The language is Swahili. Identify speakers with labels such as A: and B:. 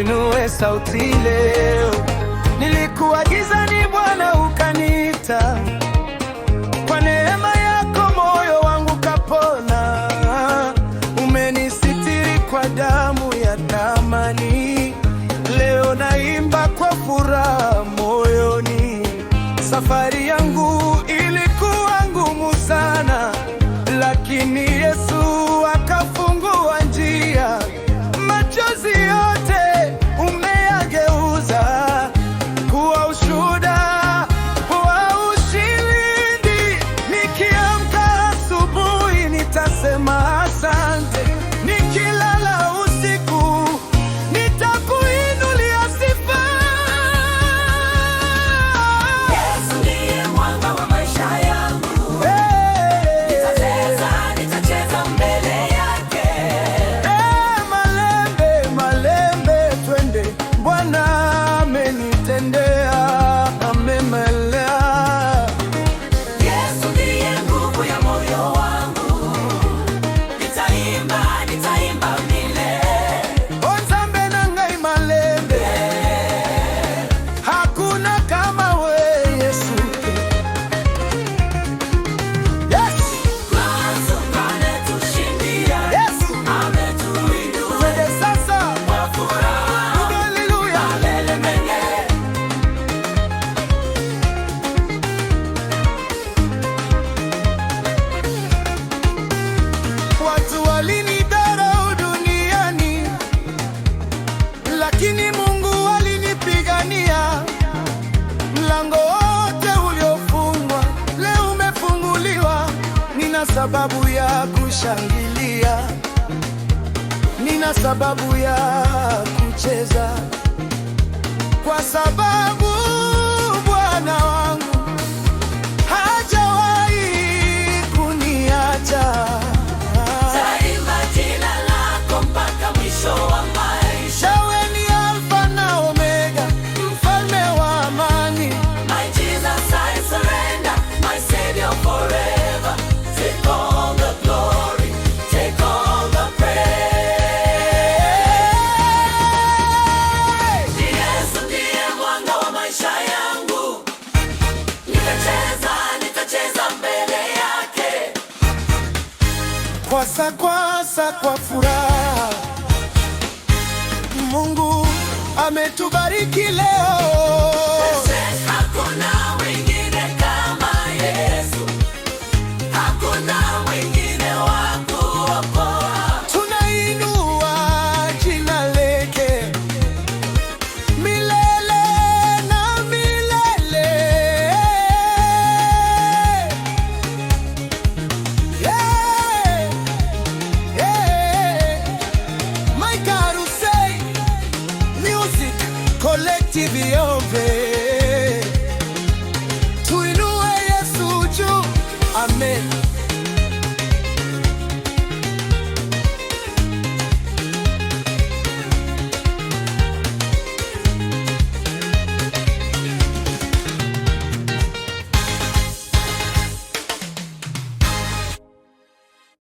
A: tuinue sauti leo. Nilikuwa gizani, Bwana ukaniita, kwa neema yako moyo wangu kapona. Umenisitiri kwa damu ya thamani, leo naimba kwa furaha moyoni. Safari yangu ilikuwa ngumu sana, lakini Yesu akafungua njia. Machozi yote umeyageuza kuwa ushuhuda wa ushindi. Nikiamka asubuhi nitasema asante, nikilala usiku nitakuinulia sifa.
B: Yesu ndiye mwanga wa maisha yangu. Nitacheza mbele yake.
A: Malembe, malembe, twende, Bwana amenitendea, amemelea.
B: Yesu ndiye nguvu ya moyo wangu. Nitaimba milele.
A: Onzambe na ngai malembe, hakuna kama we Yesu. Yes!
B: Yesu ametushindia.
A: Yesu!
B: Ametuinua
A: Twende sasa,
B: kwa furaha.
A: haleluya.
B: Milele menge.
A: Watu walinidharau duniani, lakini Mungu alinipigania. Mlango wote uliofungwa leo umefunguliwa. Nina sababu ya kushangilia, nina sababu ya kucheza, kwa sababu Bwana wangu hajawahi kuniacha.
B: Taimba jina lako mpaka mwisho wa maisha.
A: Wewe ni Alfa na Omega, mfalme wa amani.
B: My Jesus, I surrender, my Savior forever. Take all the glory, take all the praise. Yesu ndiye mwanga wa maisha yangu. Nitacheza mbele yake.
A: Kwasa kwa furaha, Mungu ametubariki leo.
B: Hakuna mwingine kama Yesu. Hakuna mwingine wa kuokoa.
A: Tunainua jina lake milele na milele. Yeah, yeah. My God, who say music collective